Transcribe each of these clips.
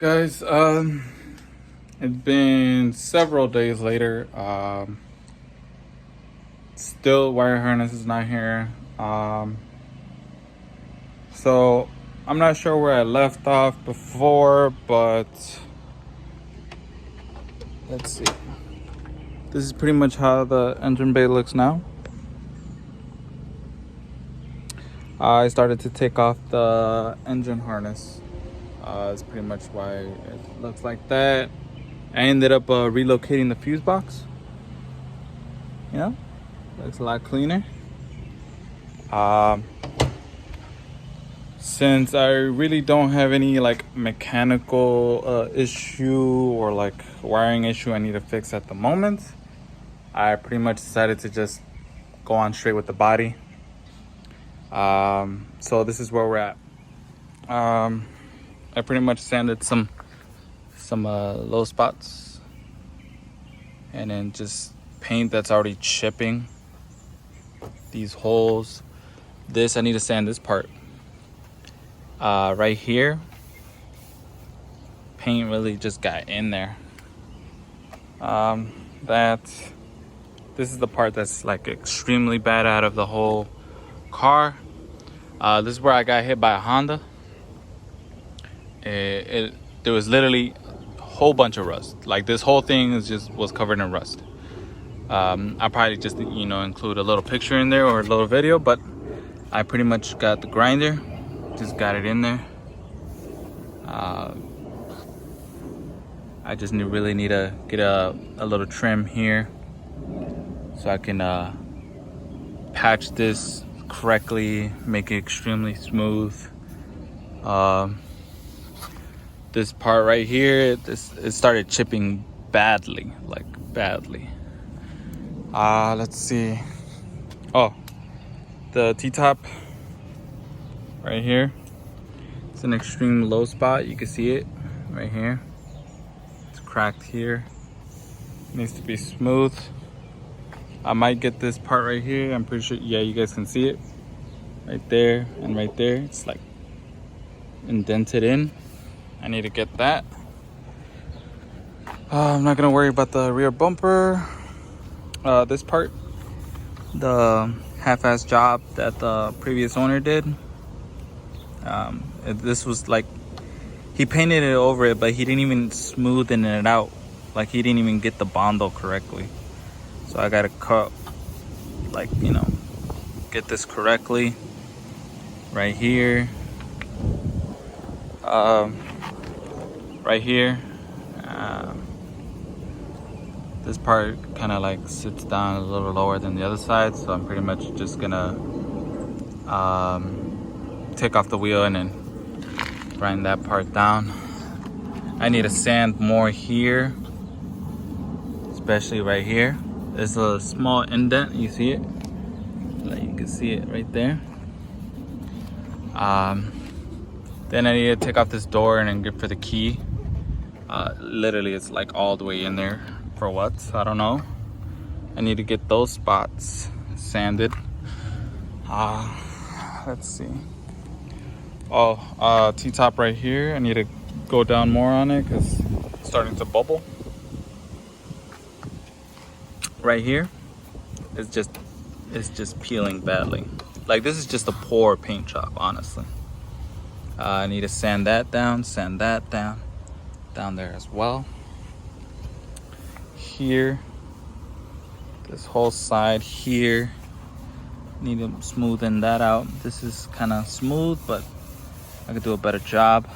Guys, it's been several days later. Still wire harness is not here. So I'm not sure where I left off before, but let's see. This is pretty much how the engine bay looks now. I started to take off the engine harness. That's pretty much why it looks like that. I ended up relocating the fuse box. You know, looks a lot cleaner. Since I really don't have any like mechanical issue or like wiring issue I need to fix at the moment, I pretty much decided to just go on straight with the body. So this is where we're at. I pretty much sanded some low spots, and then just paint that's already chipping these holes. This, I need to sand this part. Right here, paint really just got in there. This is the part that's like extremely bad out of the whole car. This is where I got hit by a Honda. There was literally a whole bunch of rust. Like this whole thing was covered in rust. I'll probably just include a little picture in there or a little video, but I pretty much got the grinder, just got it in there. I just really need to get a little trim here so I can patch this correctly, make it extremely smooth. This part right here, it started chipping badly, like badly. Let's see. Oh, the T-top right here. It's an extreme low spot. You can see it right here. It's cracked here. Needs to be smooth. I might get this part right here. I'm pretty sure, yeah, you guys can see it. Right there and right there. It's like indented in. I need to get that. I'm not gonna worry about the rear bumper. This part, the half-ass job that the previous owner did. This was like, he painted it over it, but he didn't even smoothen it out. Like he didn't even get the bondo correctly. So I gotta cut, like, get this correctly. Right here. Right here. This part kind of like sits down a little lower than the other side, so I'm pretty much just gonna take off the wheel and then grind that part down. I need to sand more here, especially right here. There's a small indent, you see it? Like you can see it right there. Then I need to take off this door and then get for the key. Literally, it's like all the way in there. For what? I don't know. I need to get those spots sanded. Let's see. Oh, T-top right here. I need to go down more on it because it's starting to bubble. Right here, it's just peeling badly. Like this is just a poor paint job, honestly. I need to sand that down down there as well. Here, this whole side here, need to smoothen that out. This is kind of smooth, but I could do a better job.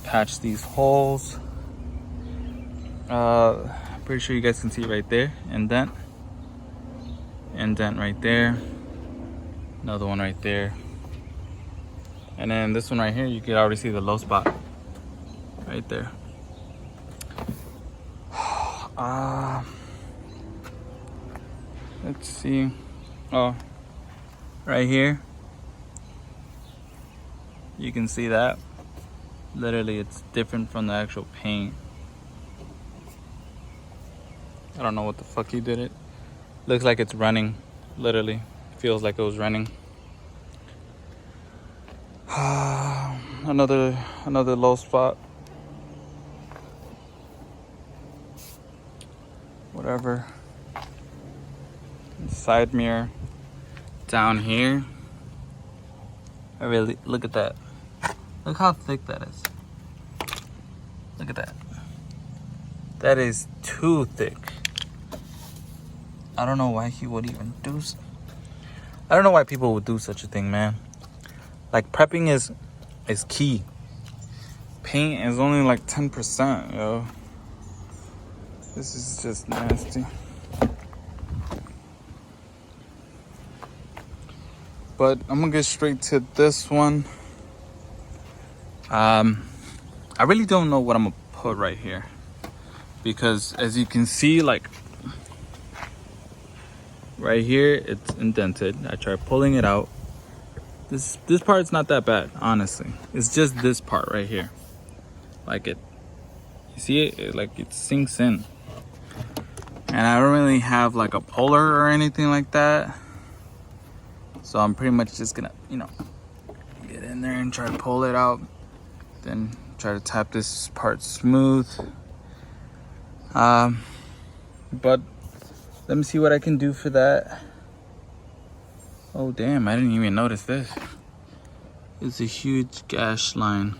Patch these holes. Pretty sure you guys can see it right there. Indent right there. Another one right there. And then this one right here, you can already see the low spot right there. Let's see. Oh, right here, you can see that. Literally, it's different from the actual paint. I don't know what the fuck he did it. Looks like it's running. Literally, feels like it was running. Another low spot whatever. Side mirror down here. I really look at that. Look how thick that is. Look at that. That is too thick. I don't know why he would even do. I don't know why people would do such a thing, man. Like, prepping is key. Paint is only like 10%, yo. This is just nasty. But I'm gonna get straight to this one. I really don't know what I'm gonna put right here, because as you can see, like right here, it's indented. I tried pulling it out. This part's not that bad, honestly. It's just this part right here. Like you see it, like it sinks in. And I don't really have like a puller or anything like that. So I'm pretty much just gonna, get in there and try to pull it out. Then try to tap this part smooth. But let me see what I can do for that. Oh damn, I didn't even notice this. It's a huge gash line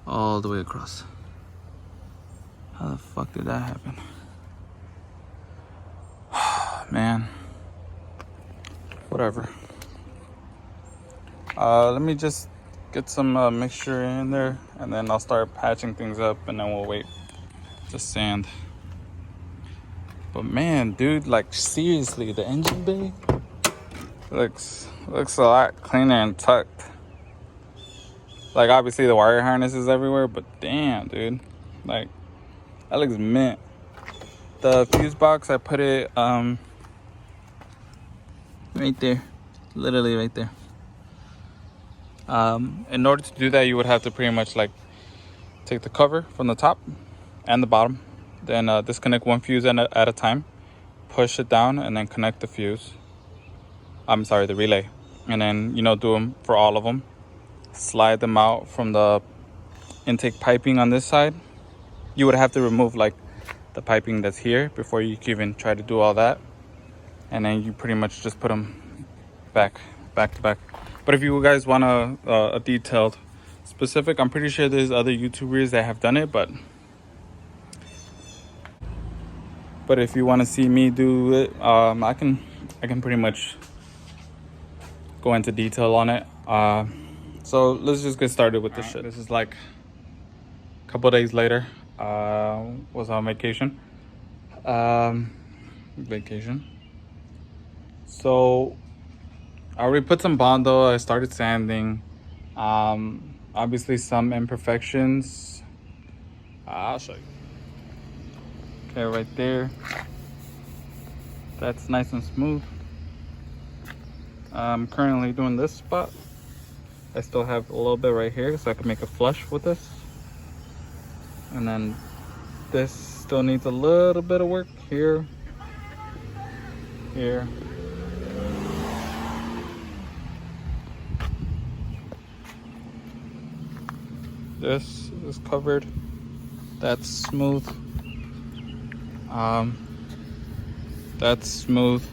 all the way across. How the fuck did that happen? Man. Whatever. Let me just get some mixture in there, and then I'll start patching things up, and then we'll wait to sand. But man, dude, like seriously, the engine bay looks a lot cleaner and tucked. Like obviously the wire harness is everywhere, but damn, dude, like that looks mint. The fuse box, I put it right there, literally right there. In order to do that, you would have to pretty much like take the cover from the top and the bottom, then disconnect one fuse at a time, push it down, and then connect the fuse. I'm sorry, the relay, and then do them for all of them. Slide them out from the intake piping on this side. You would have to remove like the piping that's here before you can even try to do all that, and then you pretty much just put them back to back. But if you guys want a detailed specific, I'm pretty sure there's other YouTubers that have done it, but if you want to see me do it, I can pretty much go into detail on it. So let's just get started with this shit. This is like a couple days later. Was on vacation. So I already put some Bondo. I started sanding. Obviously some imperfections. I'll show you. Okay, right there. That's nice and smooth. I'm currently doing this spot. I still have a little bit right here, so I can make a flush with this. And then this still needs a little bit of work here. This is covered. That's smooth. That's smooth.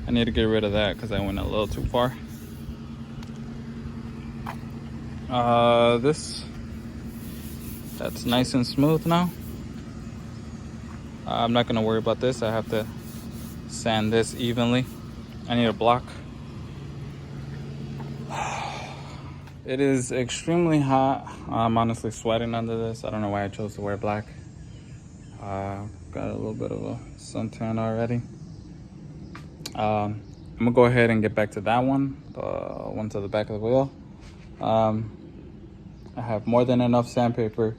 I need to get rid of that because I went a little too far. That's nice and smooth now. I'm not gonna worry about this. I have to sand this evenly. I need a block. It is extremely hot. I'm honestly sweating under this. I don't know why I chose to wear black. Got a little bit of a suntan already. I'm gonna go ahead and get back to that one, the one to the back of the wheel. I have more than enough sandpaper.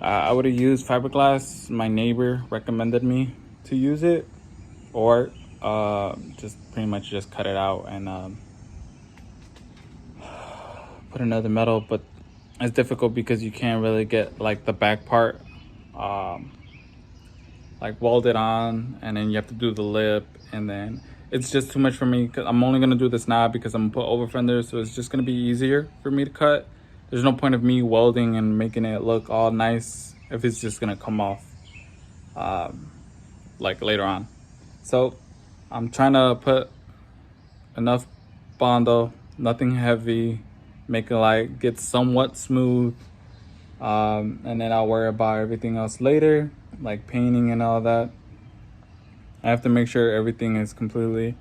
I would have used fiberglass. My neighbor recommended me to use it, or just pretty much just cut it out and put another metal. But it's difficult because you can't really get like the back part like welded on, and then you have to do the lip, and then it's just too much for me because I'm only gonna do this now because I'm gonna put over fenders, so it's just gonna be easier for me to cut. There's no point of me welding and making it look all nice if it's just gonna come off. like later on. So I'm trying to put enough Bondo, nothing heavy, make it like get somewhat smooth, and then I'll worry about everything else later, like painting and all that. I have to make sure everything is completely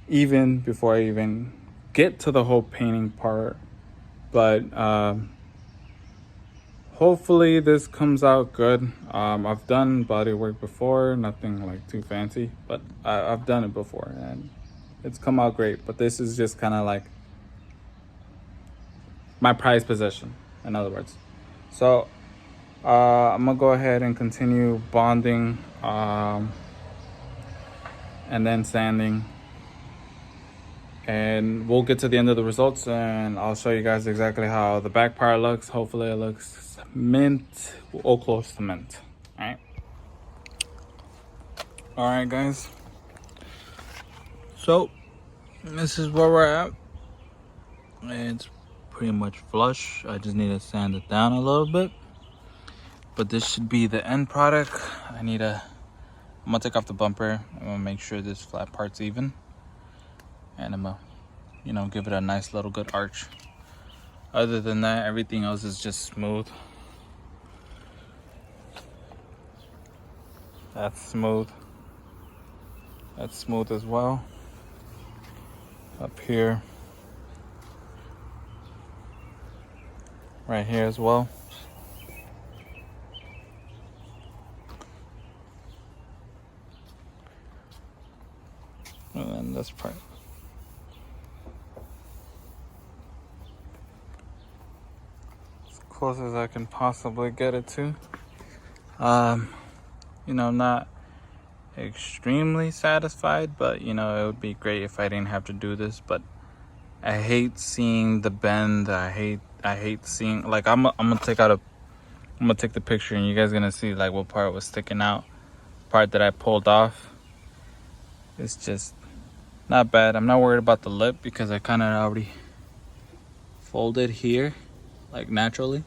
even before I even get to the whole painting part. But hopefully this comes out good. I've done body work before, nothing like too fancy, but I've done it before and it's come out great. But this is just kind of like my prized possession, in other words. So I'm gonna go ahead and continue bonding, and then sanding, and we'll get to the end of the results and I'll show you guys exactly how the back part looks. Hopefully it looks mint or close to mint. All right guys, so this is where we're at. It's pretty much flush. I just need to sand it down a little bit, but this should be the end product. I'm gonna take off the bumper. I'm gonna make sure this flat part's even, and I'm gonna give it a nice little good arch. Other than that, everything else is just smooth. That's smooth. That's smooth as well. Up here, right here as well. And then this part. As close as I can possibly get it to. Not extremely satisfied, but it would be great if I didn't have to do this. But I hate seeing the bend. I hate seeing, like, I'm gonna take the picture and you guys gonna see like what part was sticking out. Part that I pulled off. It's just not bad. I'm not worried about the lip because I kind of already folded here like naturally,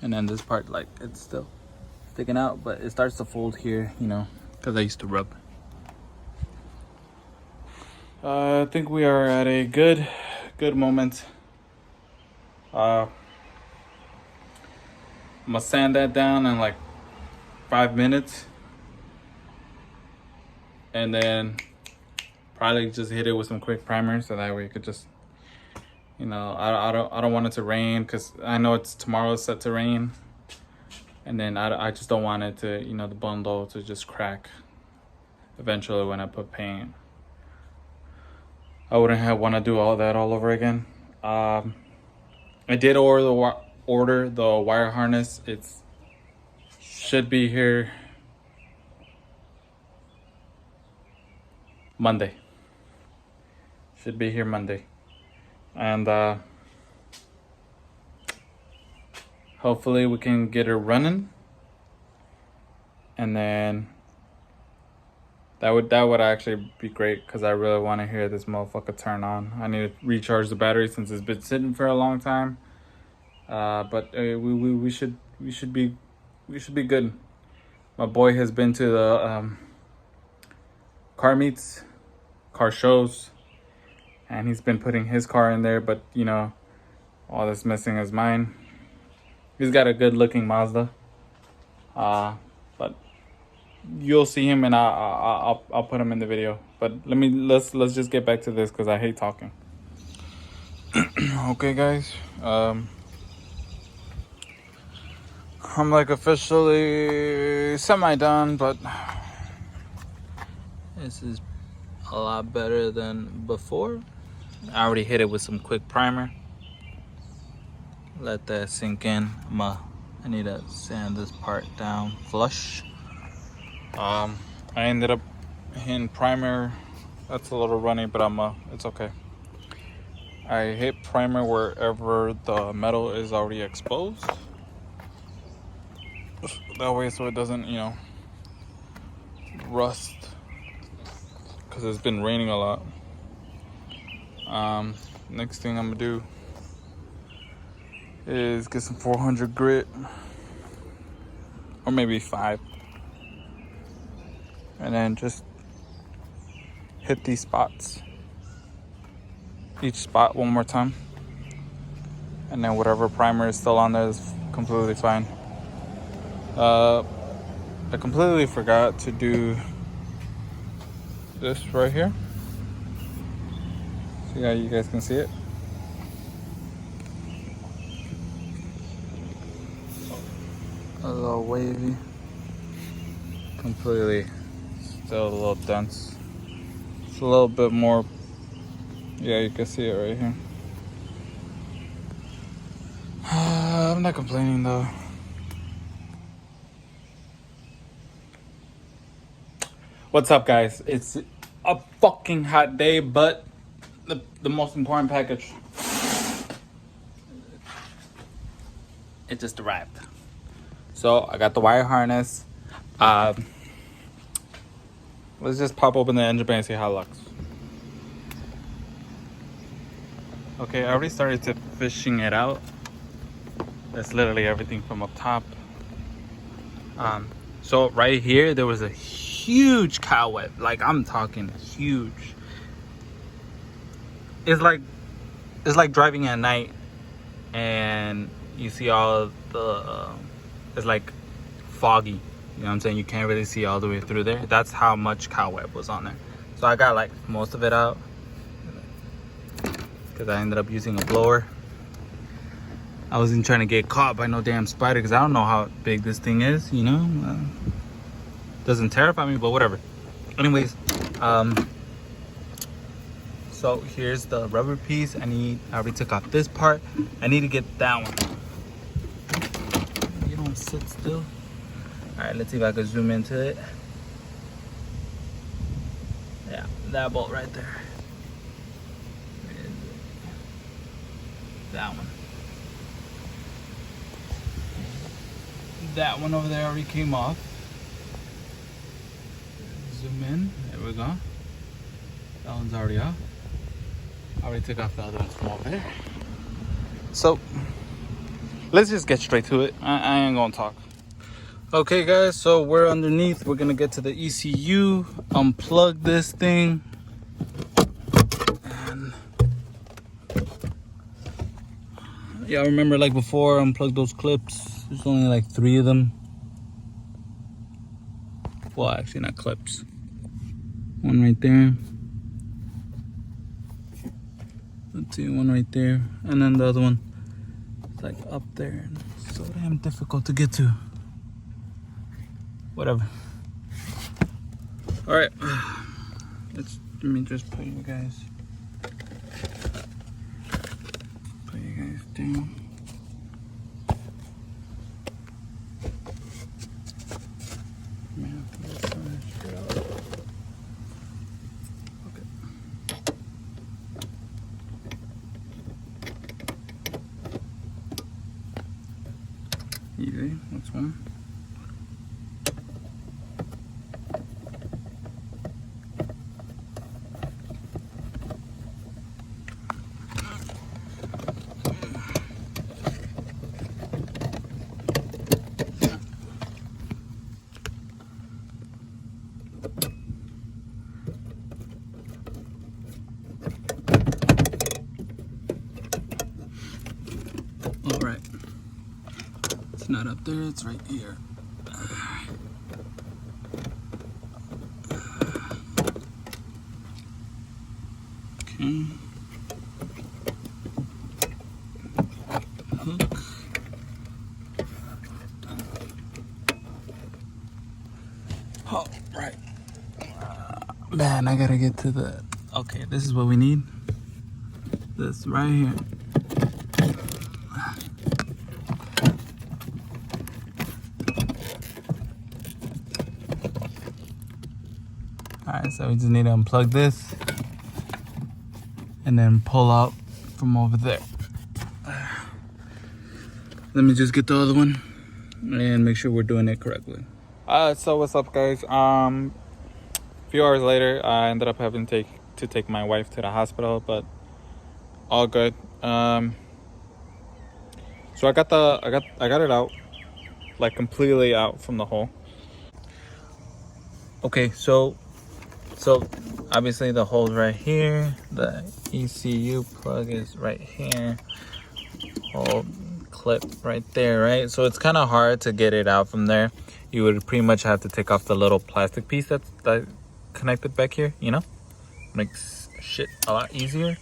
and then this part, like, it's still sticking out, but it starts to fold here, because I used to rub. I think we are at a good moment. I'm gonna sand that down in like 5 minutes, and then probably just hit it with some quick primer so that way you could just, I don't want it to rain, because I know it's tomorrow set to rain, and then I just don't want it to, the bundle to just crack eventually when I put paint. I wouldn't want to do all that all over again. I did order the wire harness. It should be here Monday. Should be here Monday. And hopefully we can get her running. And then that would actually be great, because I really want to hear this motherfucker turn on. I need to recharge the battery since it's been sitting for a long time. But we should be good. My boy has been to the car meets, car shows, and he's been putting his car in there, but all that's missing is mine. He's got a good looking Mazda, but you'll see him and I'll put him in the video. But let's just get back to this, because I hate talking. Okay guys, I'm like officially semi-done, but this is a lot better than before. I already hit it with some quick primer. Let that sink in. I need to sand this part down flush. I ended up hitting primer. That's a little runny, but it's okay. I hit primer wherever the metal is already exposed. That way, so it doesn't, rust, because it's been raining a lot. Next thing I'm gonna do is get some 400 grit, or maybe 5. and then just hit these spots, each spot one more time, and then whatever primer is still on there is completely fine. I completely forgot to do this right here. So yeah, you guys can see it. A little wavy, completely still a little dense. It's a little bit more, yeah, you can see it right here. I'm not complaining though. What's up, guys? It's a fucking hot day, but the most important package, it just arrived. So I got the wire harness. Let's just pop open the engine bay and see how it looks. Okay, I already started to fishing it out. That's literally everything from up top. So right here there was a huge cobweb. Like, I'm talking huge. It's like driving at night and you see all the it's like foggy, you know what I'm saying? You can't really see all the way through there. That's how much cobweb was on there. So I got like most of it out because I ended up using a blower. I wasn't trying to get caught by no damn spider because I don't know how big this thing is, you know? Doesn't terrify me, but whatever. Anyways, so here's the rubber piece. I already took off this part. I need to get that one. You don't sit still. All right, let's see if I can zoom into it. Yeah, that bolt right there. That one. That one over there already came off. Zoom in. There we go. That one's already off. I already took off the other ones from over there. So let's just get straight to it. I ain't gonna talk. Okay, guys. So we're underneath. We're gonna get to the ECU. Unplug this thing. And yeah, remember like before, unplug those clips. There's only like 3 of them. Well, actually not clips. One right there. Let's see, one right there. And then the other one is like up there. It's so damn difficult to get to. Whatever. All right. Let me just put you guys down. Easy, that's one. All right. It's not up there, it's right here. Okay. Hook. Oh, right. Man, I gotta get to the... Okay, this is what we need. This right here. Alright, so we just need to unplug this and then pull out from over there. Let me just get the other one and make sure we're doing it correctly. So what's up, guys? A few hours later, I ended up having to take my wife to the hospital, but all good. So I got it out, like completely out from the hole. Okay, so obviously the hole's right here. The ECU plug is right here. Whole clip right there, right? So it's kind of hard to get it out from there. You would pretty much have to take off the little plastic piece that connected back here, you know? Makes shit a lot easier.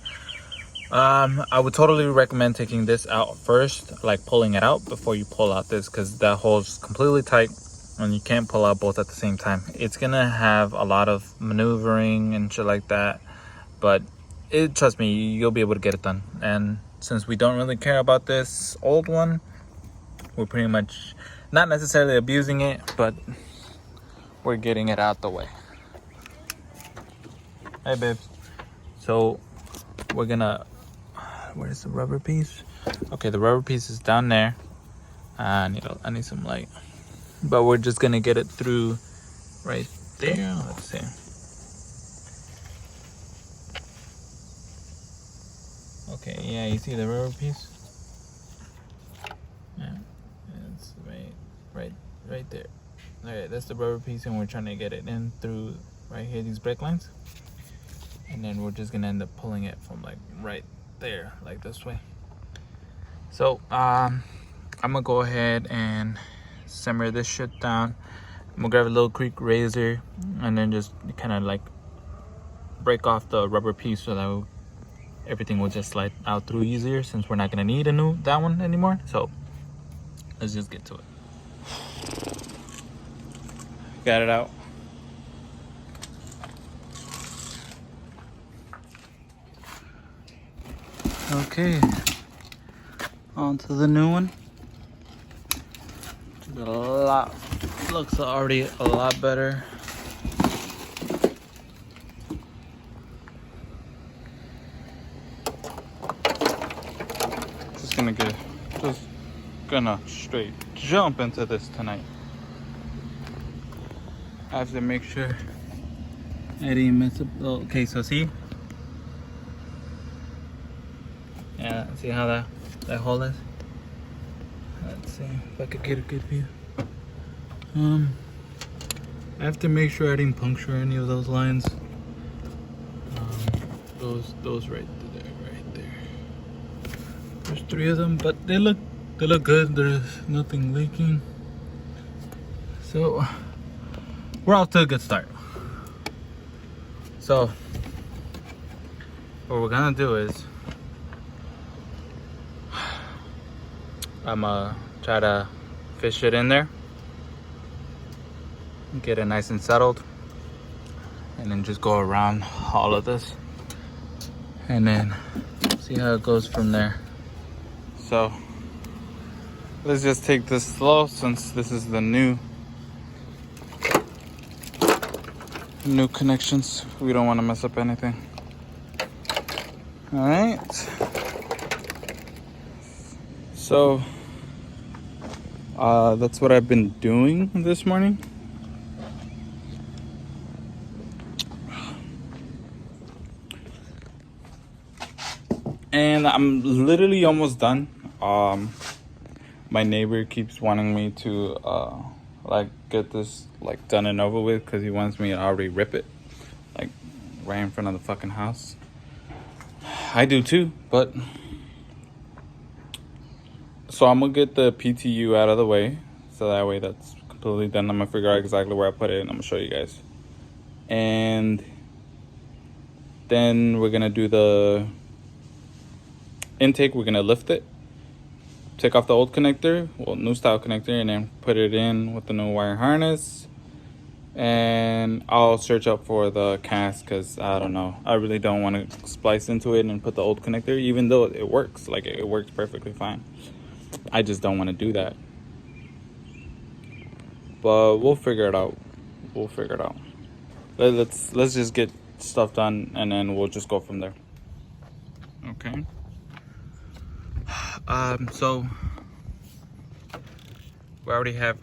I would totally recommend taking this out first, like pulling it out before you pull out this, because that hole's completely tight and you can't pull out both at the same time. It's gonna have a lot of maneuvering and shit like that, but trust me, you'll be able to get it done. And since we don't really care about this old one, we're pretty much not necessarily abusing it, but we're getting it out the way. Hey babes. So we're gonna, where's the rubber piece? Okay, the rubber piece is down there. I need some light, but we're just gonna get it through right there. Let's see. Okay, yeah, you see the rubber piece? Yeah, it's right there. All right, that's the rubber piece, and we're trying to get it in through right here, these brake lines. And then we're just gonna end up pulling it from like right there, like this way. So I'm gonna go ahead and simmer this shit down. I'm gonna grab a little creek razor and then just kind of like break off the rubber piece so that everything will just slide out through easier, since we're not gonna need that one anymore. So let's just get to it. Got it out. Okay, on to the new one. Looks already a lot better. Just gonna straight jump into this tonight. I have to make sure I didn't mess up. Oh, okay, so see? Yeah, see how that hole is? Let's see if I could get a good view. I have to make sure I didn't puncture any of those lines. Those right there. There's 3 of them, but they look good. There's nothing leaking. So we're off to a good start. So what we're gonna do is I'm gonna try to fish it in there, get it nice and settled, and then just go around all of this and then see how it goes from there. So let's just take this slow, since this is the new connections. We don't want to mess up anything. All right, so that's what I've been doing this morning. And I'm literally almost done. My neighbor keeps wanting me to like get this like done and over with, because he wants me to already rip it like right in front of the fucking house. I do too, but so I'm gonna get the PTU out of the way, so that way that's completely done. I'm gonna figure out exactly where I put it, and I'm gonna show you guys. And then we're gonna do the intake. We're gonna lift it, take off the old connector, well, new style connector, and then put it in with the new wire harness. And I'll search up for the cast, because I don't know, I really don't want to splice into it and put the old connector, even though it works. Like, it works perfectly fine. I just don't want to do that. But we'll figure it out. Let's just get stuff done, and then we'll just go from there. Okay. So we already have,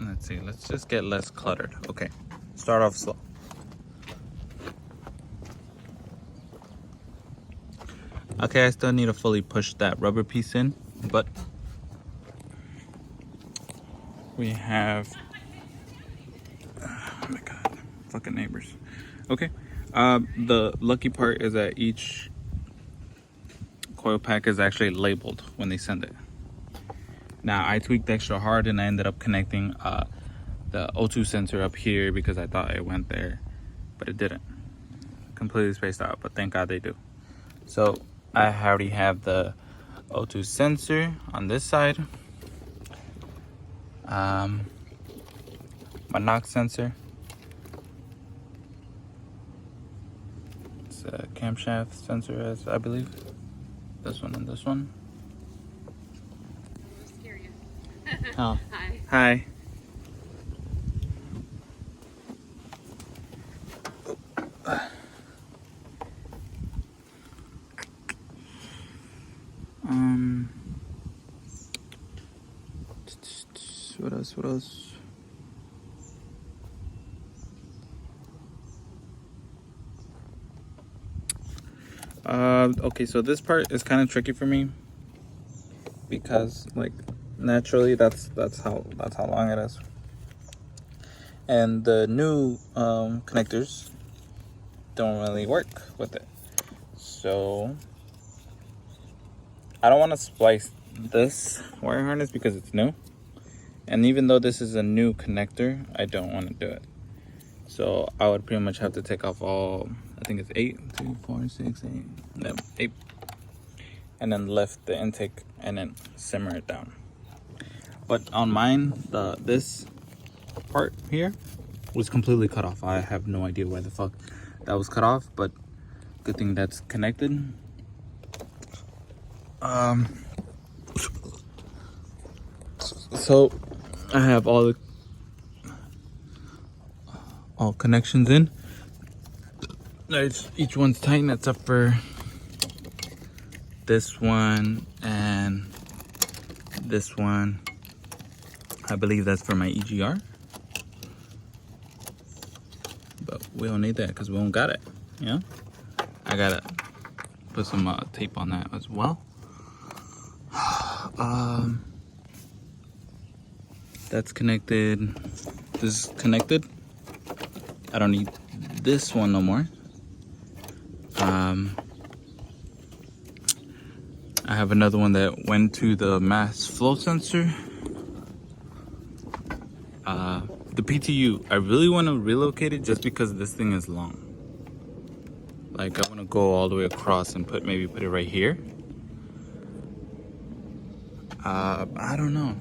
let's see, let's just get less cluttered. Okay, start off slow. Okay, I still need to fully push that rubber piece in, but we have, oh my god, fucking neighbors. Okay. The lucky part is that each coil pack is actually labeled when they send it. Now I tweaked extra hard and I ended up connecting the O2 sensor up here because I thought it went there, but it didn't. Completely spaced out, but thank God they do. So I already have the O2 sensor on this side, my knock sensor, it's a camshaft sensor, as I believe, this one and this one. Oh. Hi. Hi. What else? Okay, so this part is kind of tricky for me because, like, naturally that's how long it is, and the new connectors don't really work with it. So I don't want to splice this wire harness because it's new, and even though this is a new connector, I don't want to do it. So I would pretty much have to take off all, I think it's 8, 2, 4, 6, 8, no, 8, and then lift the intake and then simmer it down. But on mine, this part here was completely cut off. I have no idea why the fuck that was cut off, but good thing that's connected. So I have all connections in. Each one's tight except for this one and this one. I believe that's for my EGR, but we don't need that because we don't got it. Yeah, I gotta put some tape on that as well. That's connected. This is connected. I don't need this one no more. I have another one that went to the mass flow sensor. The PTU, I really want to relocate it just because this thing is long. Like, I want to go all the way across and maybe put it right here. I don't know.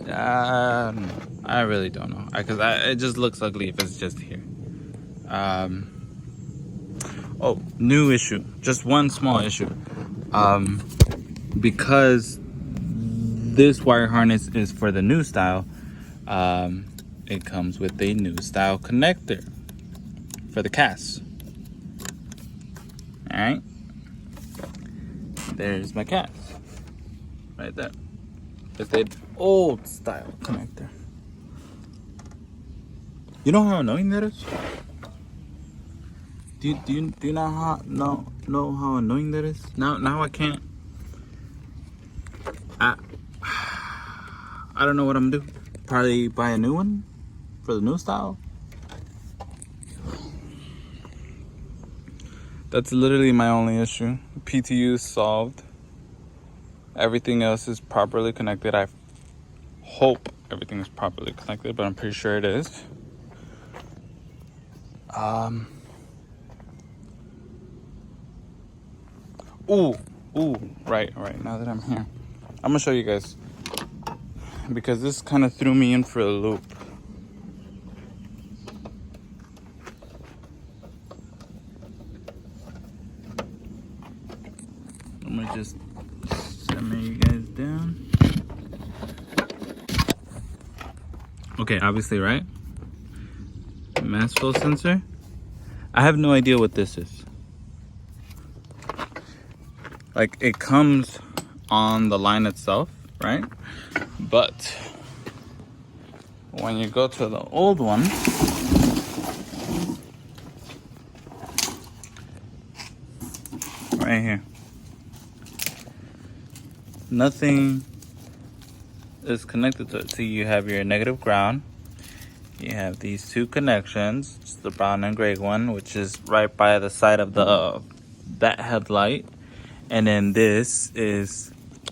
I really don't know, because it just looks ugly if it's just here. Oh, new issue, just one small issue. Because this wire harness is for the new style, it comes with a new style connector for the cast. All right, there's my cast right there. It's the old style connector. You know how annoying that is? Do you know how annoying that is? Now I can't. I don't know what I'm gonna do. Probably buy a new one for the new style. That's literally my only issue. PTU is solved. Everything else is properly connected. I hope everything is properly connected, but I'm pretty sure it is. Right. Now that I'm here, I'm gonna show you guys, because this kind of threw me in for a loop. I'm gonna just simmer you guys down. Okay, obviously, right? Mass flow sensor. I have no idea what this is. Like, it comes on the line itself, right? But when you go to the old one, right here, nothing is connected to it. See, you have your negative ground. You have these two connections. It's the brown and gray one, which is right by the side of the that headlight. And then this is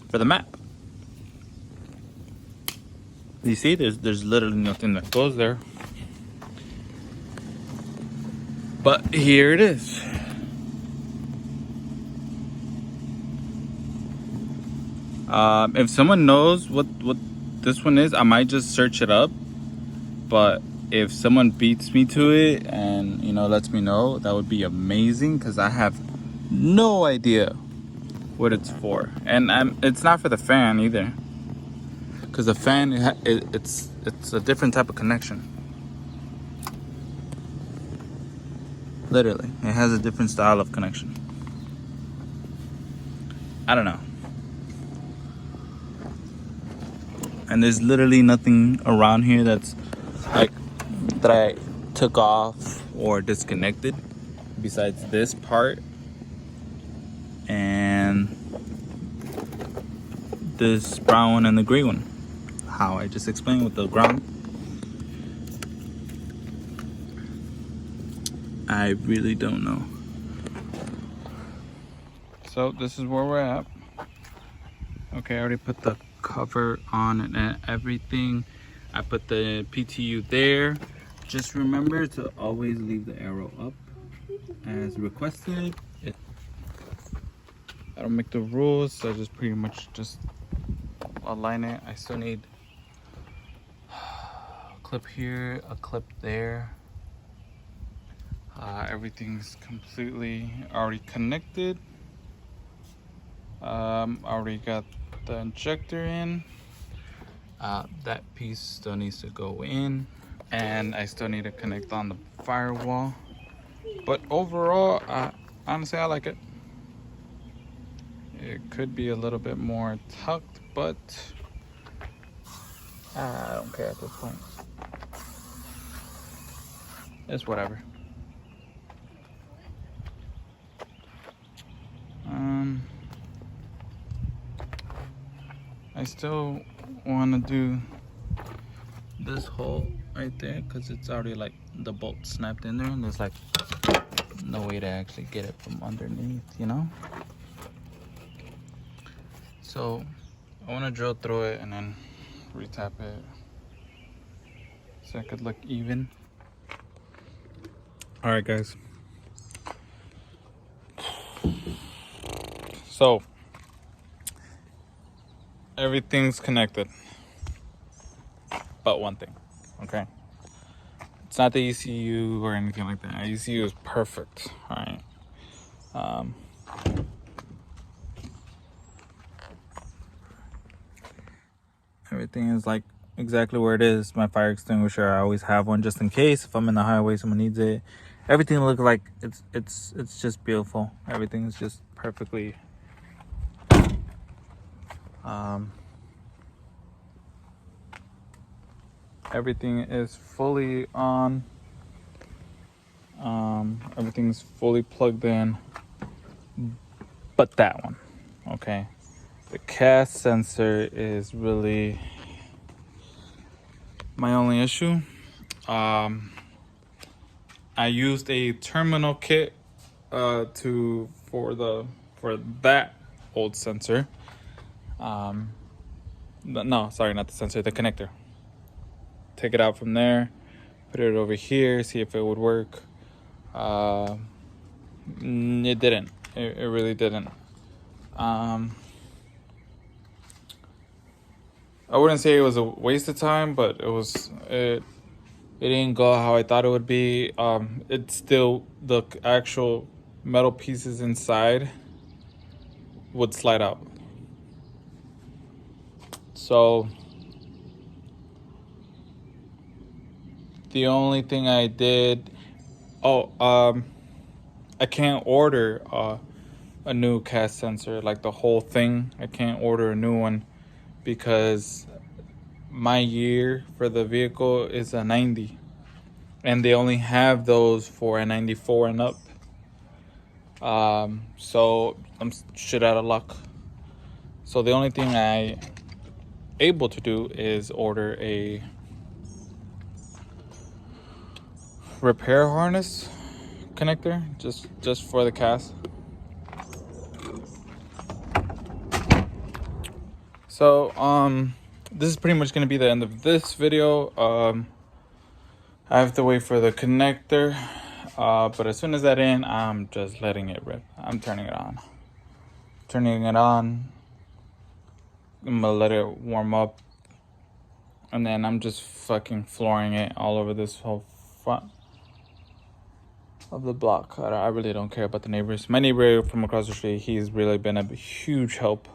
for the map. You see, there's literally nothing that goes there. But here it is. If someone knows what this one is, I might just search it up. But if someone beats me to it and, you know, lets me know, that would be amazing, because I have no idea what it's for. And it's not for the fan either, because the fan, it's a different type of connection. Literally, it has a different style of connection. I don't know. And there's literally nothing around here that's like that I took off or disconnected besides this part and this brown one and the gray one. How I just explained with the ground. I really don't know. So this is where we're at. Okay, I already put the cover on and everything. I put the PTU there. Just remember to always leave the arrow up as requested. I don't make the rules, so I just pretty much just align it. I still need a clip here, a clip there. Everything's completely already connected. Already got the injector in. That piece still needs to go in, and I still need to connect on the firewall. But overall, honestly, I like it. It could be a little bit more tucked, but I don't care at this point. It's whatever. I still want to do this hole right there because it's already like the bolt snapped in there, and there's like no way to actually get it from underneath, you know? So I want to drill through it and then retap it so it could look even. All right, guys. So everything's connected but one thing, okay? It's not the ECU or anything like that. ECU is perfect, all right? Everything is like exactly where it is. My fire extinguisher, I always have one just in case if I'm in the highway, someone needs it. Everything looks like it's just beautiful. Everything is just perfectly everything is fully on. Everything's fully plugged in, but that one, okay? The cast sensor is really my only issue. I used a terminal kit for that old sensor. No, sorry, not the sensor, the connector. Take it out from there, put it over here, see if it would work. It didn't. It really didn't. I wouldn't say it was a waste of time, but it didn't go how I thought it would be. It's still, the actual metal pieces inside would slide out. So the only thing I did, I can't order a new cast sensor, like the whole thing. I can't order a new one because my year for the vehicle is a 90, and they only have those for a 94 and up. So I'm shit out of luck. So the only thing I able to do is order a repair harness connector just for the cast. So this is pretty much going to be the end of this video. I have to wait for the connector, but as soon as that in, I'm just letting it rip. I'm turning it on. I'm gonna let it warm up, and then I'm just fucking flooring it all over this whole front of the block. I really don't care about the neighbors. My neighbor from across the street, he's really been a huge help.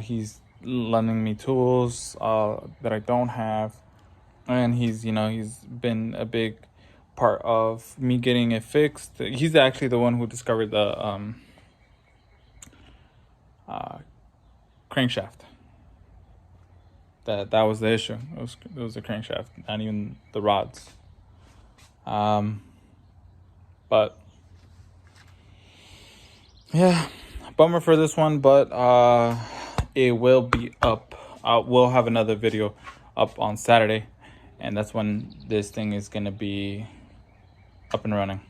He's lending me tools that I don't have, and he's been a big part of me getting it fixed. He's actually the one who discovered the crankshaft. That was the issue. It was the crankshaft, not even the rods. But yeah, bummer for this one, but it will be up. We'll have another video up on Saturday, and that's when this thing is gonna be up and running.